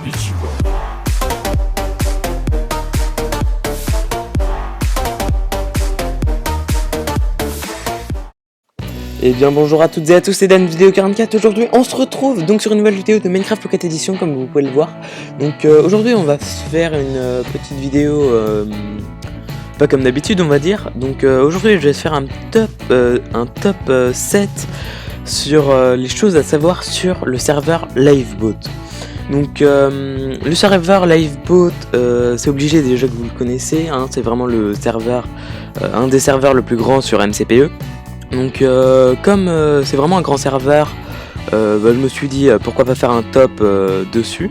Et bien bonjour à toutes et à tous, c'est Dan Vidéo 44. Aujourd'hui on se retrouve donc sur une nouvelle vidéo de Minecraft Pocket Edition, comme vous pouvez le voir. Donc aujourd'hui on va se faire une petite vidéo pas comme d'habitude on va dire. Donc aujourd'hui je vais faire un top 7 sur les choses à savoir sur le serveur Liveboat. Donc le serveur Liveboat, c'est obligé déjà que vous le connaissez, hein, c'est vraiment le serveur, un des serveurs le plus grand sur MCPE. Donc comme c'est vraiment un grand serveur, je me suis dit pourquoi pas faire un top dessus.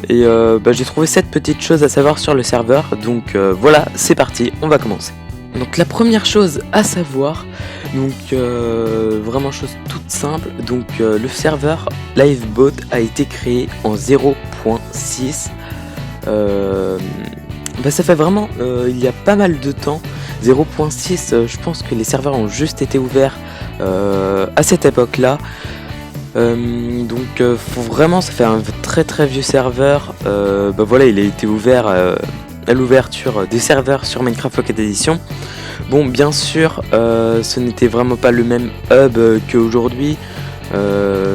Et j'ai trouvé 7 petites choses à savoir sur le serveur. Donc voilà, c'est parti, on va commencer. Donc la première chose à savoir, donc vraiment chose toute simple, donc le serveur Liveboat a été créé en 0.6. Ça fait vraiment il y a pas mal de temps. 0.6, je pense que les serveurs ont juste été ouverts à cette époque là. Faut vraiment, ça fait un très vieux serveur. Voilà, il a été ouvert à l'ouverture des serveurs sur Minecraft Pocket Edition. Bon, bien sûr, ce n'était vraiment pas le même hub qu'aujourd'hui.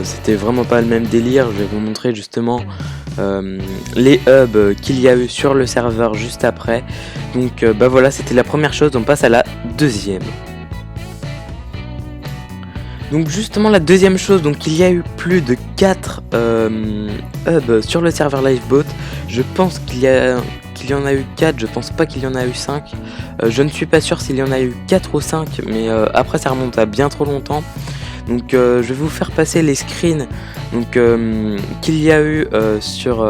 C'était vraiment pas le même délire. Je vais vous montrer justement les hubs qu'il y a eu sur le serveur juste après. Donc voilà, c'était la première chose. On passe à la deuxième. Donc justement la deuxième chose, donc il y a eu plus de 4 hubs sur le serveur Liveboat. Je pense qu'il y en a eu 4, je pense pas qu'il y en a eu 5. Je ne suis pas sûr s'il y en a eu 4 ou 5, mais après ça remonte à bien trop longtemps. Donc je vais vous faire passer les screens qu'il y a eu sur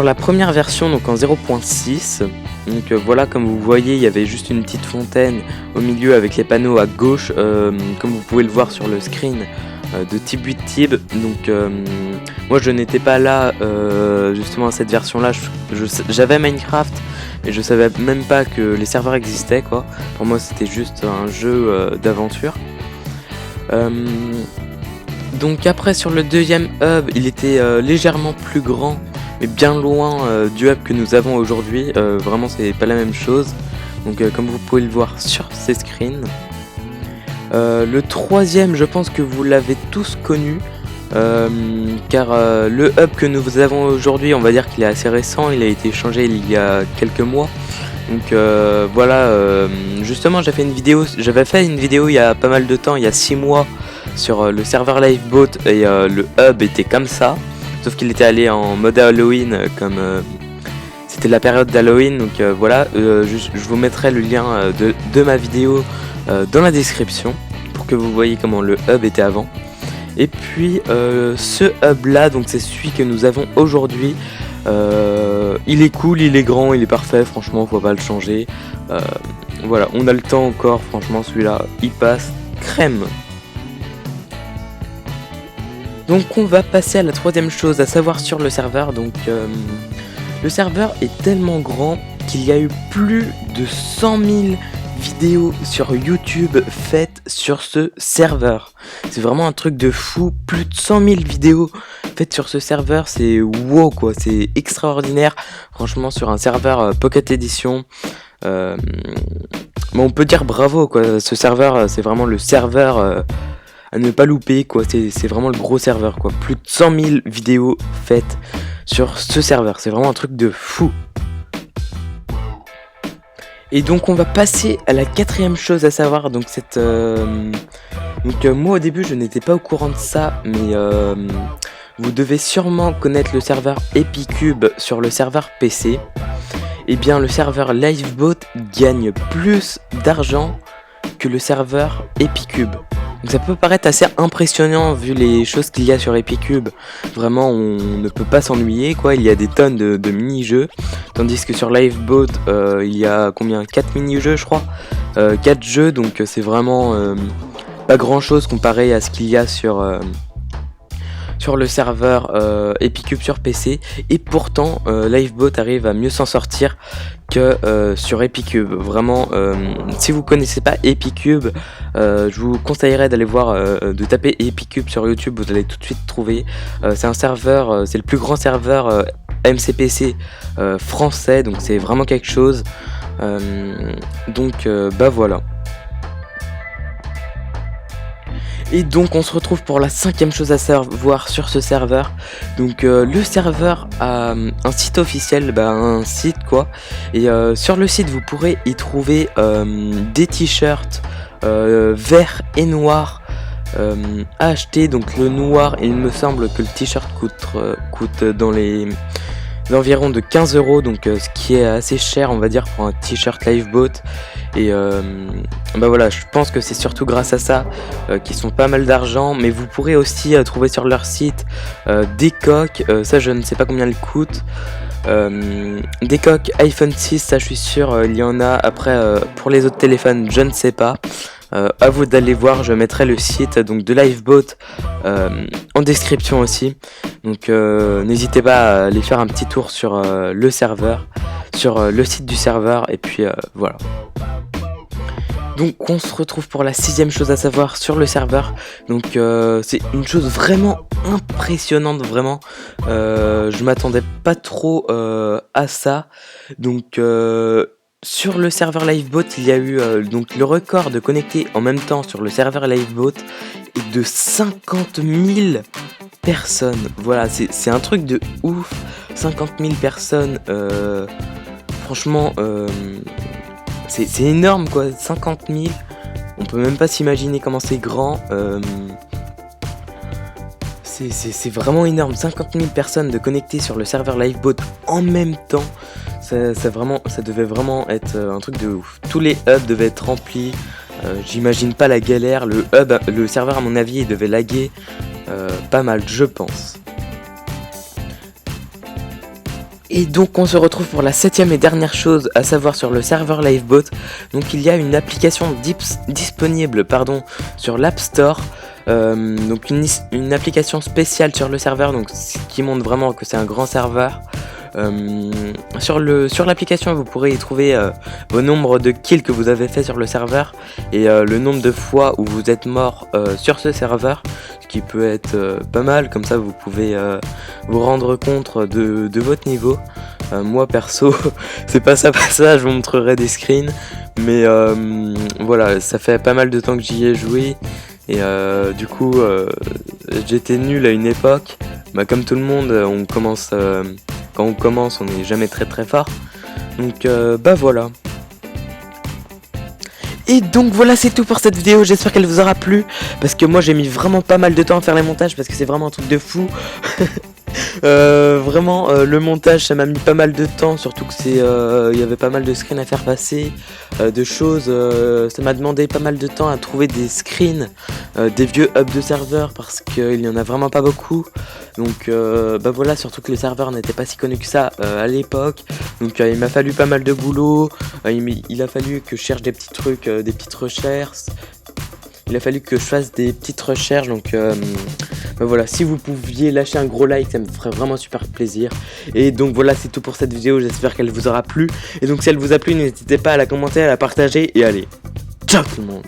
la première version, donc en 0.6. Donc voilà, comme vous voyez, il y avait juste une petite fontaine au milieu avec les panneaux à gauche, comme vous pouvez le voir sur le screen de Tib8Tib. Donc moi je n'étais pas là justement à cette version là. J'avais Minecraft et je savais même pas que les serveurs existaient quoi. Pour moi c'était juste un jeu d'aventure. Donc après sur le deuxième hub, il était légèrement plus grand, mais bien loin du hub que nous avons aujourd'hui. Vraiment c'est pas la même chose. Donc comme vous pouvez le voir sur ces screens. Le troisième, je pense que vous l'avez tous connu, car le hub que nous avons aujourd'hui, on va dire qu'il est assez récent. Il a été changé il y a quelques mois. Donc voilà, justement j'avais fait une vidéo il y a pas mal de temps, il y a 6 mois, sur le serveur Liveboat, et le hub était comme ça, sauf qu'il était allé en mode Halloween, comme c'était la période d'Halloween. Donc voilà, je vous mettrai le lien de ma vidéo dans la description pour que vous voyez comment le hub était avant. Et puis ce hub là, donc c'est celui que nous avons aujourd'hui. Il est cool, il est grand, il est parfait, franchement faut pas le changer. Voilà, on a le temps encore, franchement celui-là il passe crème. Donc on va passer à la troisième chose à savoir sur le serveur. Donc le serveur est tellement grand qu'il y a eu plus de 100 000 vidéos sur YouTube faites sur ce serveur. C'est vraiment un truc de fou, plus de 100 000 vidéos faites sur ce serveur, c'est wow quoi, c'est extraordinaire. Franchement sur un serveur Pocket Edition, on peut dire bravo quoi. Ce serveur c'est vraiment le serveur à ne pas louper quoi, c'est vraiment le gros serveur quoi. Plus de 100 000 vidéos faites sur ce serveur, c'est vraiment un truc de fou. Et donc on va passer à la quatrième chose à savoir. Donc moi au début je n'étais pas au courant de ça, mais vous devez sûrement connaître le serveur Epicube sur le serveur PC. Et bien le serveur Liveboat gagne plus d'argent que le serveur Epicube. Donc ça peut paraître assez impressionnant vu les choses qu'il y a sur Epicube. Vraiment on ne peut pas s'ennuyer quoi, il y a des tonnes de mini-jeux. Tandis que sur Liveboat il y a combien, 4 mini-jeux je crois, 4 jeux, donc c'est vraiment pas grand chose comparé à ce qu'il y a sur sur le serveur Epicube sur PC, et pourtant Livebot arrive à mieux s'en sortir que sur Epicube. Vraiment, si vous connaissez pas Epicube, je vous conseillerais d'aller voir, de taper Epicube sur YouTube, vous allez tout de suite trouver. C'est un serveur, c'est le plus grand serveur MCPC français, donc c'est vraiment quelque chose. Bah voilà. Et donc on se retrouve pour la 5e chose à savoir sur ce serveur. Donc le serveur a un site officiel, un site quoi. Et sur le site vous pourrez y trouver des t-shirts verts et noirs à acheter. Donc le noir, il me semble que le t-shirt coûte dans les environ de 15 €, donc ce qui est assez cher on va dire pour un t-shirt Livebot. Et bah voilà, je pense que c'est surtout grâce à ça qu'ils sont pas mal d'argent. Mais vous pourrez aussi trouver sur leur site des coques, ça je ne sais pas combien elles coûtent. Des coques iPhone 6, ça je suis sûr il y en a. Après pour les autres téléphones je ne sais pas. À vous d'aller voir, je mettrai le site donc de Livebot en description aussi. Donc n'hésitez pas à aller faire un petit tour sur le serveur, sur le site du serveur, et puis voilà. Donc on se retrouve pour la 6e chose à savoir sur le serveur. Donc c'est une chose vraiment impressionnante, vraiment. Je m'attendais pas trop à ça. Donc sur le serveur Livebot, il y a eu donc le record de connectés en même temps sur le serveur Livebot est de 50 000 personnes. Voilà, c'est un truc de ouf. 50 000 personnes, franchement, c'est énorme quoi. 50 000, on peut même pas s'imaginer comment c'est grand. C'est vraiment énorme. 50 000 personnes de connectées sur le serveur Livebot en même temps. Ça devait vraiment être un truc de ouf. Tous les hubs devaient être remplis. J'imagine pas la galère. Le serveur à mon avis il devait laguer pas mal, je pense. Et donc on se retrouve pour la 7e et dernière chose à savoir sur le serveur Livebot. Donc il y a une application disponible sur l'App Store. Donc une application spéciale sur le serveur, donc ce qui montre vraiment que c'est un grand serveur. Sur l'application vous pourrez y trouver vos nombres de kills que vous avez fait sur le serveur et le nombre de fois où vous êtes mort sur ce serveur, ce qui peut être pas mal. Comme ça vous pouvez vous rendre compte de votre niveau. Moi perso c'est pas ça, je vous montrerai des screens, mais voilà, ça fait pas mal de temps que j'y ai joué. Et du coup j'étais nul à une époque. Comme tout le monde, quand on commence on n'est jamais très fort. Donc bah voilà. Et donc voilà, c'est tout pour cette vidéo, j'espère qu'elle vous aura plu. Parce que moi j'ai mis vraiment pas mal de temps à faire les montages, parce que c'est vraiment un truc de fou. Vraiment le montage ça m'a mis pas mal de temps, surtout que il y avait pas mal de screens à faire passer, de choses, ça m'a demandé pas mal de temps à trouver des screens des vieux hubs de serveurs, parce qu'il y en a vraiment pas beaucoup. Donc bah voilà, surtout que les serveurs n'étaient pas si connus que ça à l'époque. Donc il m'a fallu pas mal de boulot, il a fallu que je cherche des petits trucs, des petites recherches. Il a fallu que je fasse des petites recherches, donc bah voilà, si vous pouviez lâcher un gros like, ça me ferait vraiment super plaisir. Et donc voilà, c'est tout pour cette vidéo, j'espère qu'elle vous aura plu. Et donc si elle vous a plu, n'hésitez pas à la commenter, à la partager, et allez, ciao tout le monde.